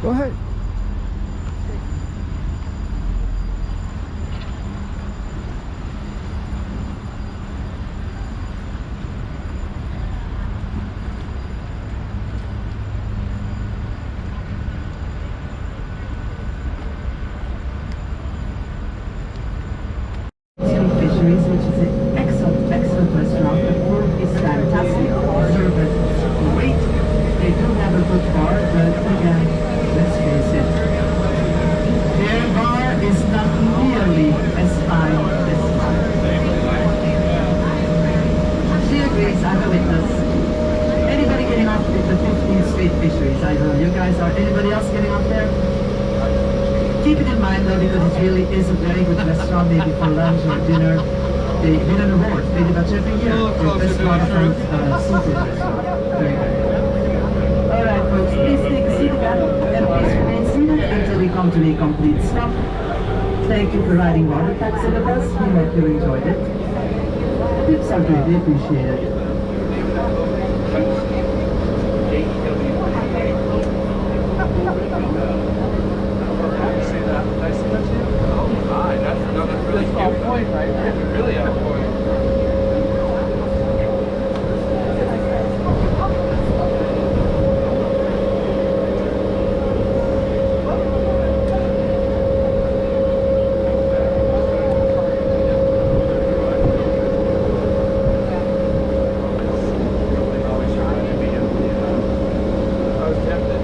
Go ahead. Fisheries, which is an excellent restaurant. The food is fantastic. Service great. They do have a good bar, but again, let's face it, their bar is not nearly as fine as mine. She agrees, I'm a witness. Anybody getting off with the 15th Street Fisheries? I know you guys are. Anybody else getting off there? Keep it in mind though, because it really is a very good restaurant, maybe for lunch or dinner. They win an award, they do that every year. The best waterfront seafood restaurant. Very good. Alright folks, please take a seat again, and please remain seated until we come to a complete stop. Thank you for riding water taxi with us, we hope you enjoyed it. Tips are greatly appreciated. Point, right? Really on point. I was tempted.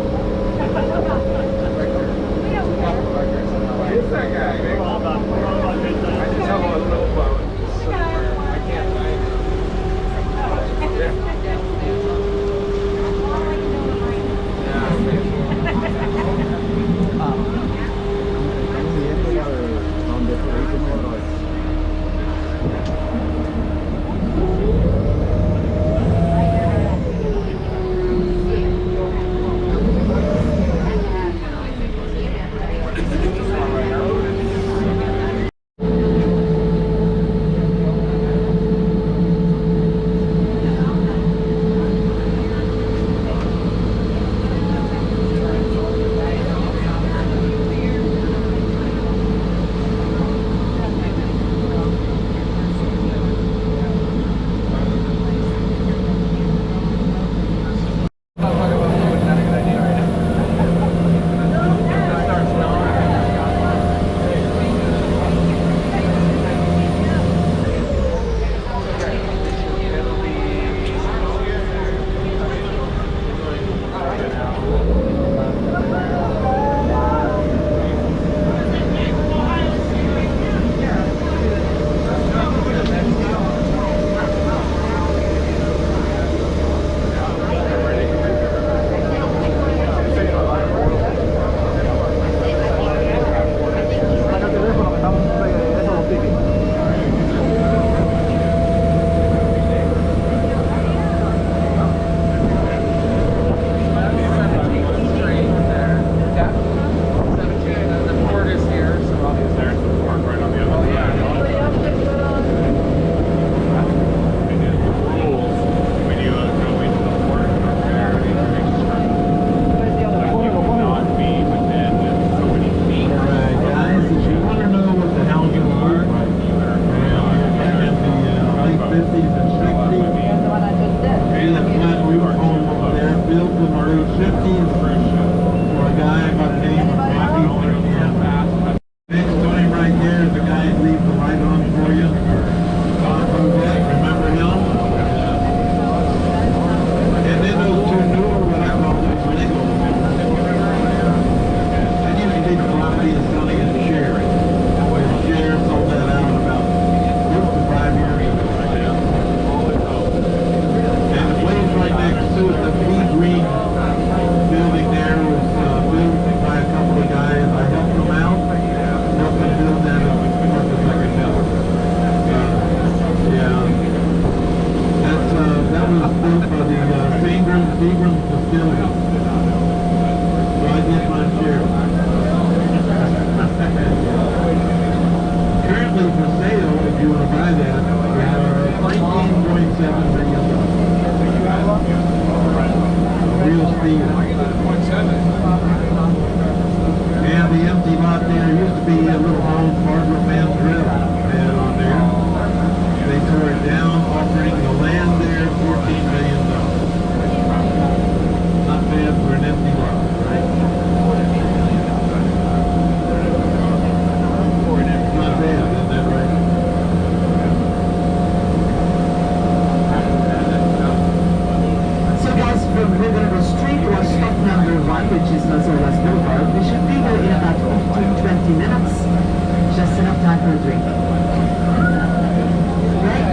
Las Olas Blvd. We should be there in about 15-20 minutes. Just enough time for a drink. Right?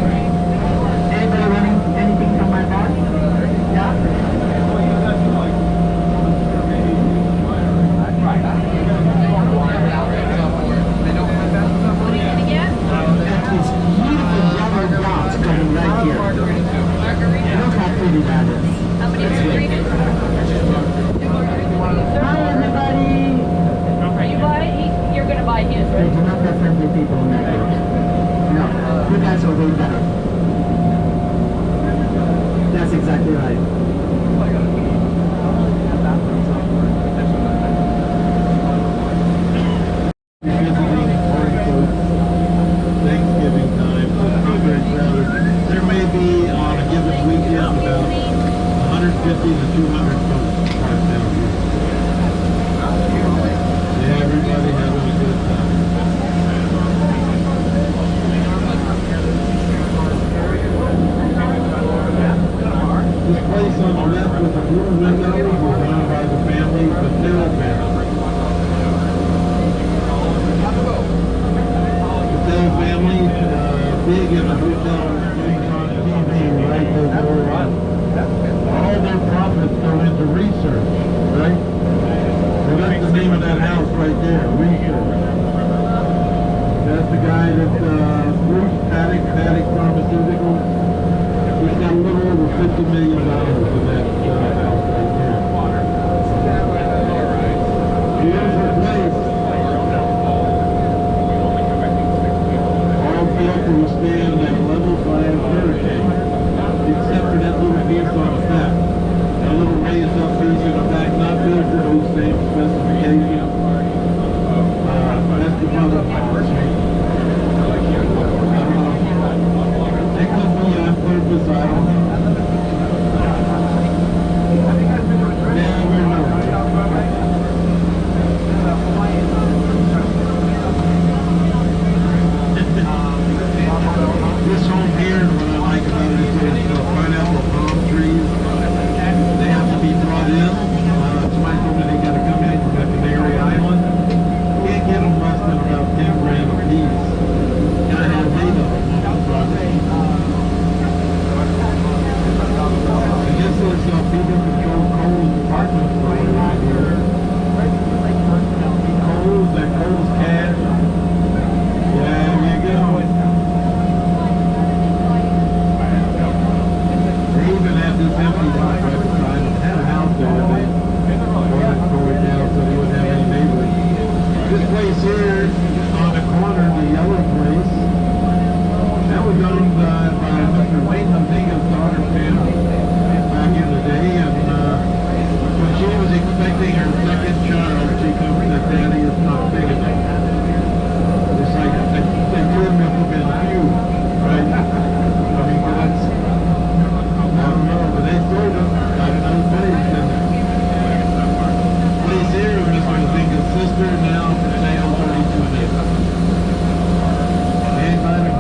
Anybody wanting anything from my bar? Yeah? These beautiful yellow dots coming right here. Look how pretty that is. How many That's great. Hi everybody! You buy? You're gonna buy his, They right? do not have friendly people in that group. No, you guys are way better. That's exactly right. Thanksgiving time, it's not very crowded. There may be on a given weekend about 150 to 200 folks right down here. Yeah, everybody having a good time. This place on the left with the blue window was owned by the family, the Patel family. Patel family, big in the hotel, on TV, right? All their profits go into research, right? So that's the name of that house right there, research. That's the guy that, Bruce Paddock Pharmaceuticals. He's got a little over $50 million in that house right there. Beautiful place. All built to withstand that level 5 hurricane, except for that little piece on the back. That little raised up piece in the back, not built to those same specifications. That's the mother part. It could be on purpose, I don't know. Never know. This home here, what I like about it is there's pineapple palm trees. They have to be brought in. Somebody told me they got to come in from the Canary Island. Can't get them less than about 10 grand a piece. Gotta have made of them. I guess there's people control Cole's department store right here. Cole's, that Cole's cash. Yeah, there you go. They even had this empty house right beside them. Had a house there. They tore it down so they wouldn't have any neighbors. This place here on the corner, the yellow place, that was owned by Mr. Wayne Humphrey's daughter family back in the day, and when she was expecting her second child, she told me that Daddy is not big enough. It's like they could have been huge, right? I mean, that's, I don't know, but they sold them. Got another place, and place here was my biggest sister, now for sale 32 acres. Anybody?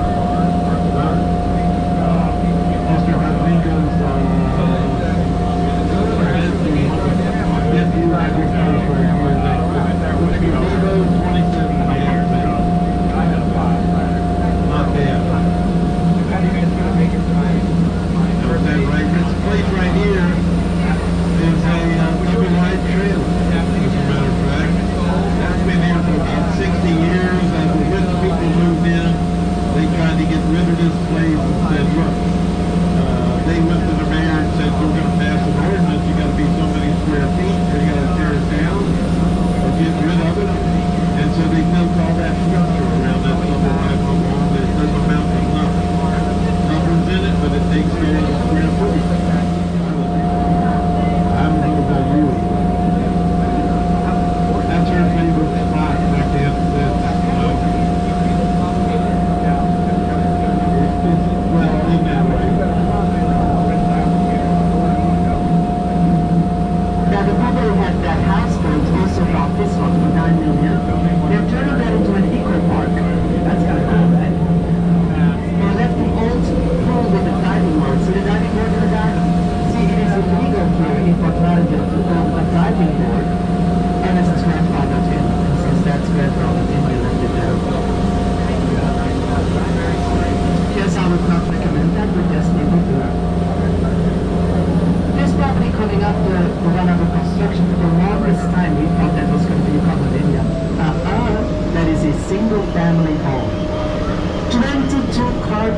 Mr. Rodriguez, nephew agriculture right here.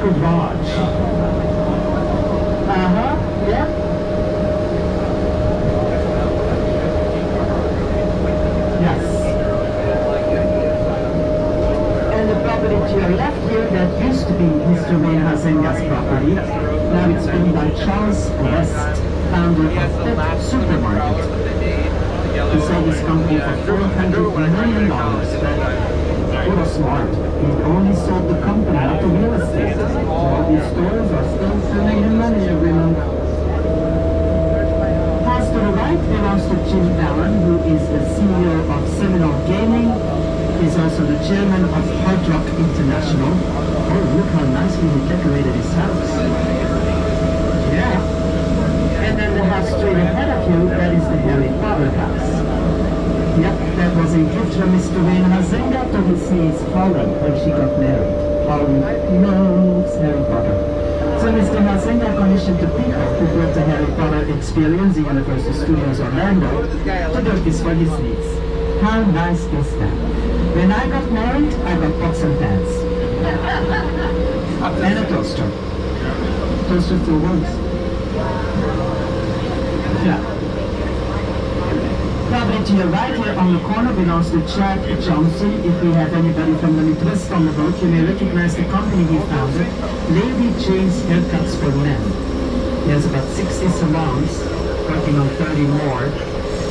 garage. Yeah. Yes. And the property to your left here that used to be Mr. Wayne Hazenga's property, now it's owned by Charles West, founder of Pet Supermarket. He sold this company for $400 million. He was smart. He only sold the company, not the real estate. So these stores are still sending him money every month. Pass to the right belongs to Jim Allen, who is the CEO of Seminole Gaming. He's also the chairman of Hard Rock International. Oh, look how nicely he decorated his house. Yeah. And then the house straight ahead of you, that is the Harry Potter house. Yep, that was a gift from Mr. Wayne Hazenga to his niece Holly when she got married. Holly loves Harry Potter. So Mr. Hazenga commissioned the people who built the Harry Potter experience at Universal Studios Orlando to do this for his niece. How nice is that? When I got married, I got pots and pans. And a toaster. Toaster still works. Yeah. Property to your right here on the corner belongs to Chad Johnson. If we have anybody from the Midwest on the boat, you may recognize the company he founded, Lady Jane's Haircuts for Men. He has about 60 salons, working on 30 more.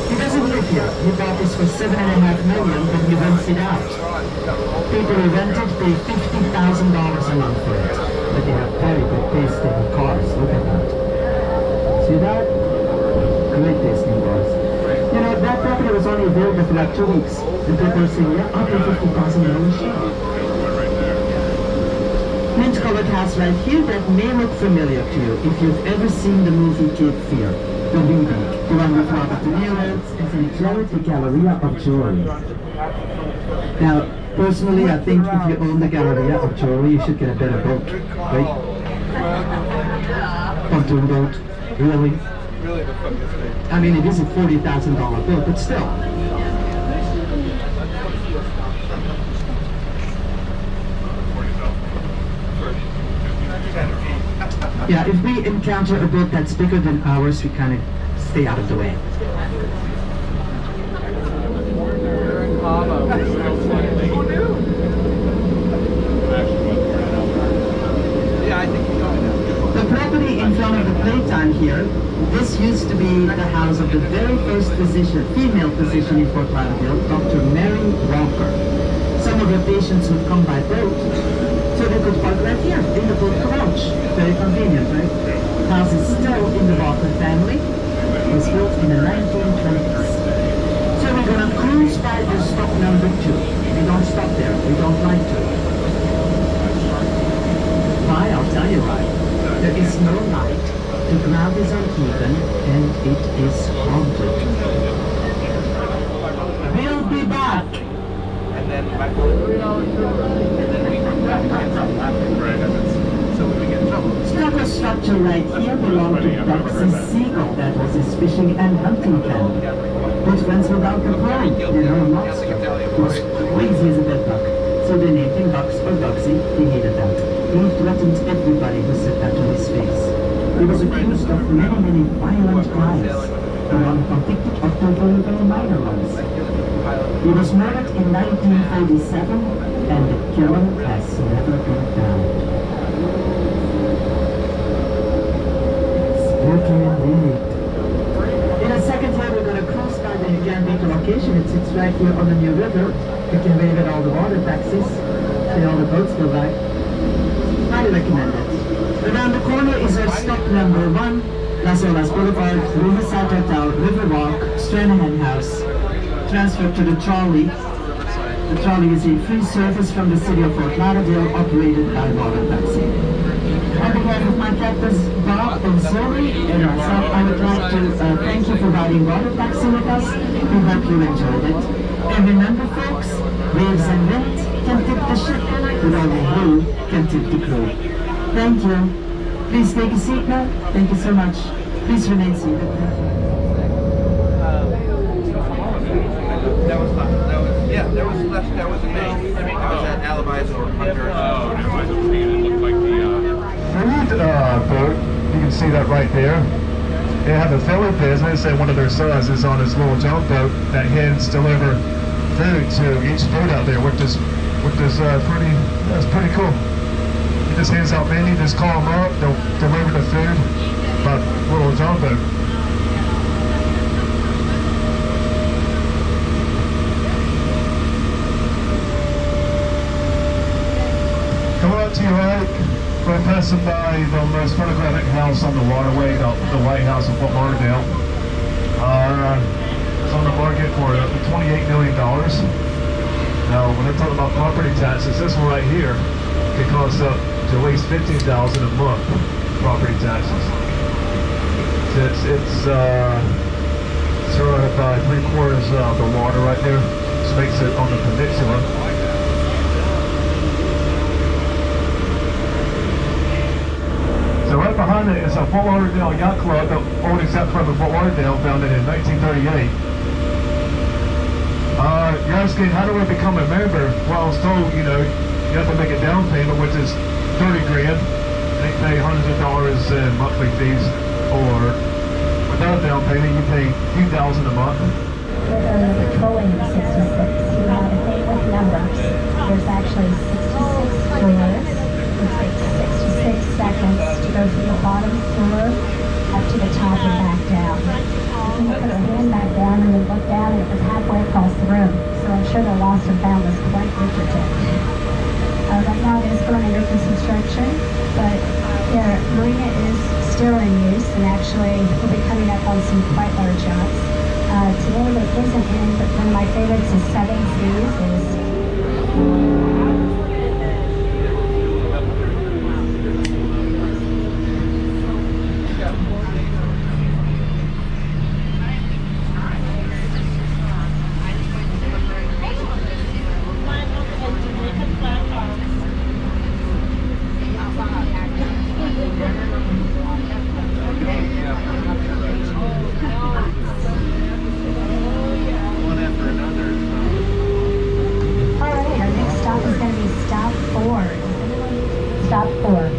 He doesn't live here. He bought this for $7.5 million and he rents it out. People who rent it pay $50,000 a month for it. But they have very good taste in cars. Look at that. See that? Great taste in cars. You know, that property was only available for like 2 weeks. And people were saying, yeah, I'll pay $50,000 sure. Mint-colored house right here that may look familiar to you if you've ever seen the movie Cape Fear, the remake, the one with Robert De Niro as a Jared Galleria of Jewelry. Now, personally, I think if you own the Galleria of Jewelry, you should get a better boat, right? Pontoon boat, really? Really the fucking thing. I mean, it is a $40,000 boat, but still. Yeah, if we encounter a boat that's bigger than ours, we kind of stay out of the way. Yeah, I think The property in front of the playtime here, this used to be the house of the very first female physician in Fort Lauderdale, Dr. Mary Walker. Some of her patients would come by boat, so they could park right here in the boat garage. Very convenient, right? The house is still in the Walker family. It was built in the 1920s. So we're going to cruise by the stop number 2. We don't stop there. We don't like to. Why? I'll tell you why. There is no light. The ground is uneven and it is haunted. We'll be back. and then my phone, and then we come back and get some so we get in trouble. Structure structure right here belonged to Dr. Siegel. That was his fishing and hunting camp. Good friends with Uncle Clyde, you know, monster. He was crazy as a bedbug. So they named him Bugs or Bugsy. He hated that. He threatened everybody who said that to his face. He was accused of many violent crimes. And convicted of very minor ones. He was murdered in 1947, and the killer has never been found. Spooky indeed. In a second here, we're going to cruise by the Gambito location. It sits right here on the New River. You can wave at all the water taxis, and all the boats go by. Highly recommend it. Around the corner is our stop number 1. Las Olas Blvd, Riverside Hotel, Riverwalk, Stranahan House. Transfer to the trolley. The trolley is a free service from the city of Fort Lauderdale, operated by Water Taxi. On behalf of my captors, Bob and Zoe, and myself, I would like to thank you for riding Water Taxi with us. We hope you enjoyed it. And remember, folks, waves and wind can tip the ship, but only you can tip the crew. Thank you. Please take a seat now. Thank you so much. Please remain seated. That was a May. I was at Alibis or Honduras. Oh, no, I was thinking it looked like the see that right there? They have a Philly business, and one of their sons is on his little jump boat that hands deliver food to each boat out there, which is pretty cool. He just hands out menus, just call them up, they'll deliver the food by little jump boat. Come on to your right, we're passing by the most photographic house on the waterway, the White House in Fort Lauderdale. It's on the market for $28 million. Now, when they're talking about property taxes, this one right here could cost up to at least $15,000 a month property taxes. It's surrounded by 3/4 of the water right there. This makes it on the peninsula. So right behind it is a Fort Lauderdale Yacht Club, the oldest yacht club in Fort Lauderdale, founded in 1938. You're asking, how do I become a member? Well, I was told, you have to make a down payment, which is 30 grand. They pay hundreds of dollars in monthly fees, or without a down payment, you pay a few thousand a month. We're patrolling 66. You have to think with numbers. There's actually 66 floors. It takes 66 seconds to go from the bottom floor up to the top and back down. You put her hand back down and we looked down and it was halfway across the room. So I'm sure the lost and found was quite lucrative. Right now it is going under construction, but the marina is still in use and actually we'll be coming up on some quite large yachts. Today that isn't in, but one of my favorites is Seven Seas. Stop 4.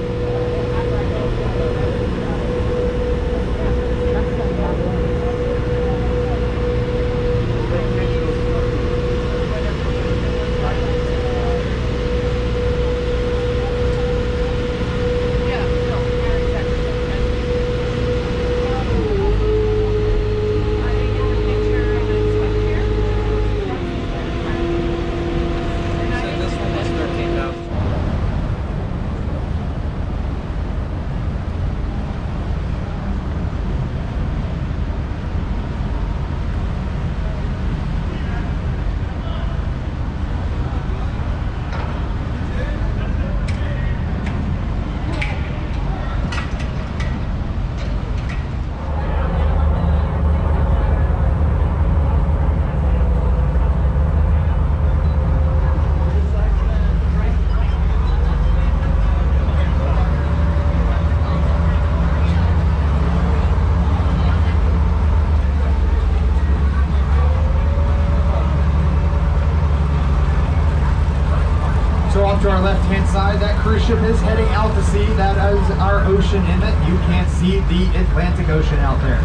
To our left-hand side, that cruise ship is heading out to sea. That is our ocean inlet. You can't see the Atlantic Ocean out there.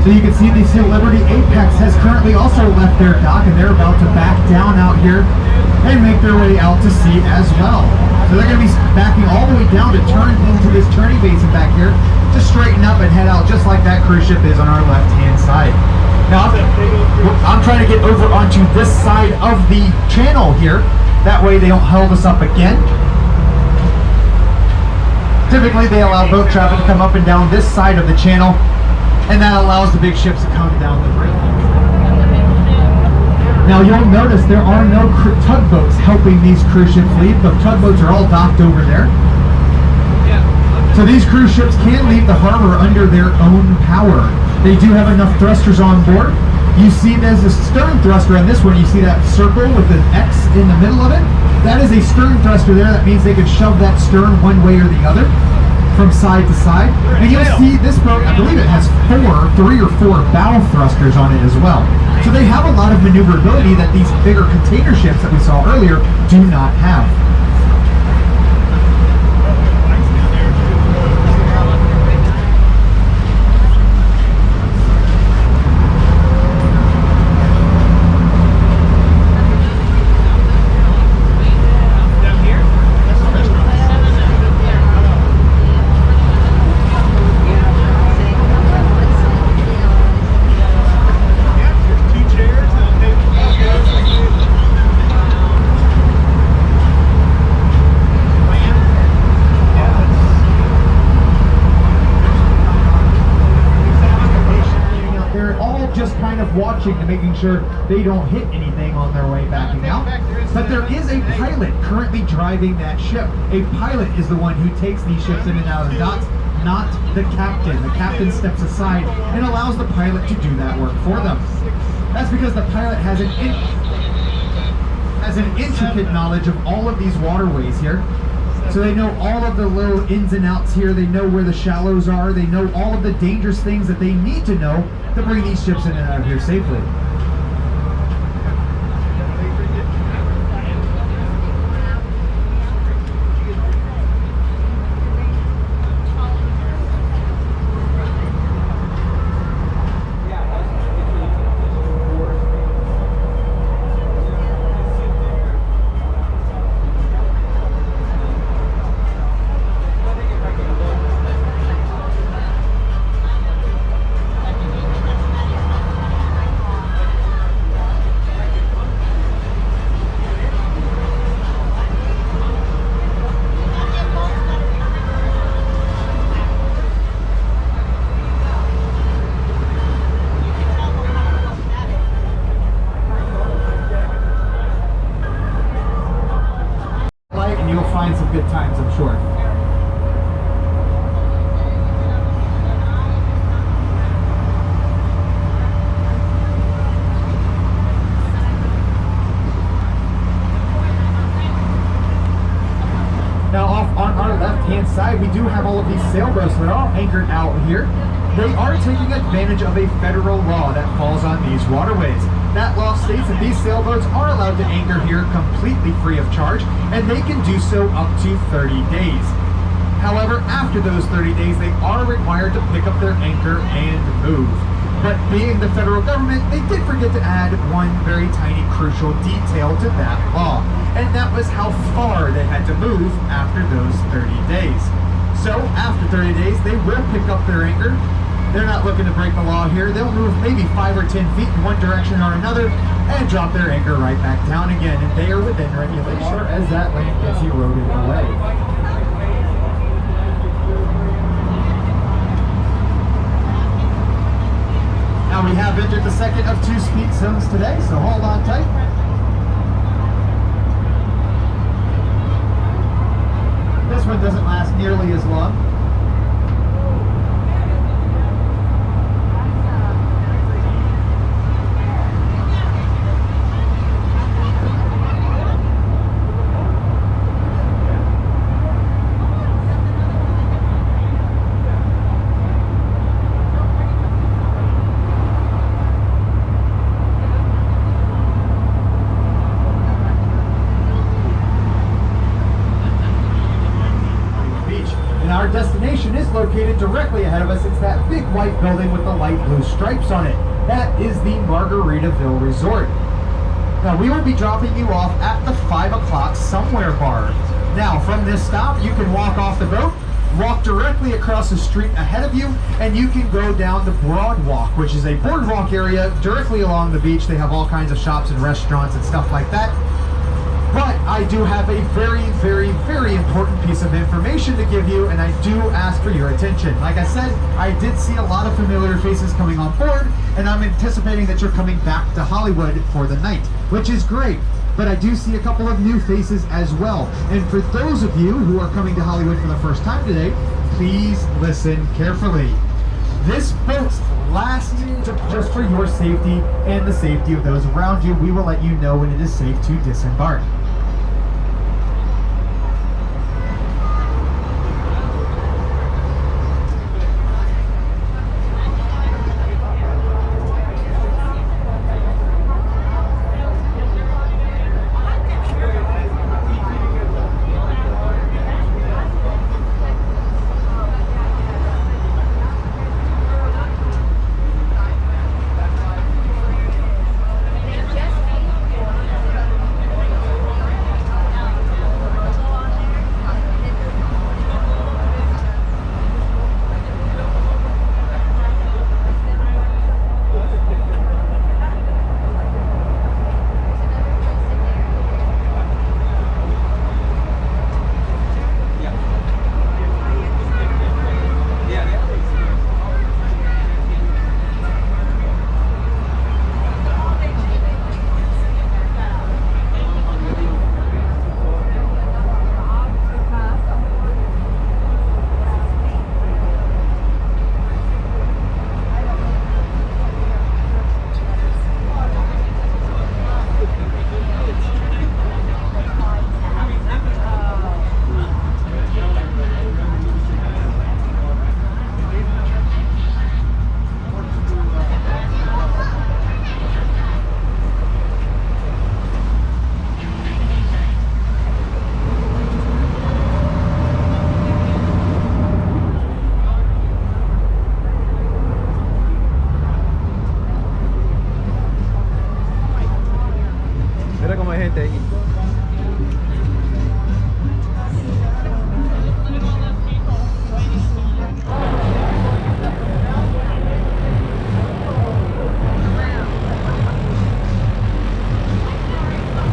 So you can see the Celebrity Apex has currently also left their dock and they're about to back down out here and make their way out to sea as well. So they're going to be backing all the way down to turn into this turning basin back here to straighten up and head out just like that cruise ship is on our left-hand side. Now, I'm trying to get over onto this side of the channel here. That way they don't hold us up again. Typically they allow boat traffic to come up and down this side of the channel, and that allows the big ships to come down the right-hand side. Now you'll notice there are no tugboats helping these cruise ships leave. The tugboats are all docked over there. So these cruise ships can leave the harbor under their own power. They do have enough thrusters on board. You see there's a stern thruster on this one. You see that circle with an X in the middle of it? That is a stern thruster there. That means they can shove that stern one way or the other from side to side. And you'll see this boat, I believe it has 3 or 4 bow thrusters on it as well. So they have a lot of maneuverability that these bigger container ships that we saw earlier do not have. Watching and making sure they don't hit anything on their way backing out. But there is a pilot currently driving that ship. A pilot is the one who takes these ships in and out of the docks, not the captain. The captain steps aside and allows the pilot to do that work for them. That's because the pilot has an intricate knowledge of all of these waterways here. So they know all of the little ins and outs here. They know where the shallows are. They know all of the dangerous things that they need to know to bring these ships in and out of here safely. Find some good times, I'm sure. Now off on our left-hand side, we do have all of these sailboats that are anchored out here. They are taking advantage of a federal law that falls on these waterways. That law states that these sailboats are allowed to anchor here completely free of charge, and they can do so up to 30 days. However, after those 30 days, they are required to pick up their anchor and move. But being the federal government, they did forget to add one very tiny crucial detail to that law, and that was how far they had to move after those 30 days. So after 30 days, they will pick up their anchor. They're not looking to break the law here. They'll move maybe 5 or 10 feet in one direction or another and drop their anchor right back down again. And they are within regulation as that land gets eroded away. Now we have entered the second of 2 speed zones today, so hold on tight. This one doesn't last nearly as long. Our destination is located directly ahead of us. It's that big white building with the light blue stripes on it. That is the Margaritaville Resort. Now we will be dropping you off at the 5 o'clock somewhere bar. Now from this stop, you can walk off the boat, walk directly across the street ahead of you, and you can go down the Boardwalk, which is a boardwalk area directly along the beach. They have all kinds of shops and restaurants and stuff like that. But I do have a very, very, very important piece of information to give you, and I do ask for your attention. Like I said, I did see a lot of familiar faces coming on board, and I'm anticipating that you're coming back to Hollywood for the night, which is great. But I do see a couple of new faces as well. And for those of you who are coming to Hollywood for the first time today, please listen carefully. This boat's last, just for your safety and the safety of those around you, we will let you know when it is safe to disembark.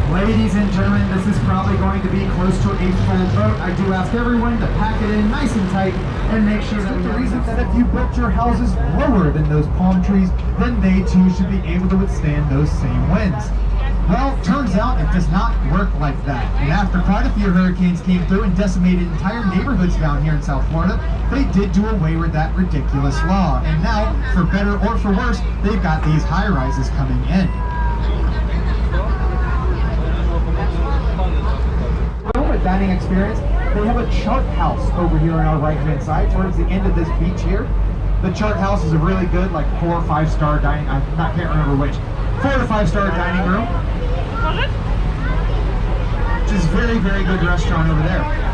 Ladies and gentlemen, this is probably going to be close to a full boat. I do ask everyone to pack it in nice and tight and make sure that the reason that if you built your houses lower than those palm trees, then they too should be able to withstand those same winds. Well, turns out it does not work like that. And after quite a few hurricanes came through and decimated entire neighborhoods down here in South Florida, they did do away with that ridiculous law. And now, for better or for worse, they've got these high-rises coming in. Dining experience, they have a chart house over here on our right hand side towards the end of this beach here. The chart house is a really good, like 4 or 5 star dining, I can't remember which, 4 to 5 star dining room, which is very, very good restaurant over there.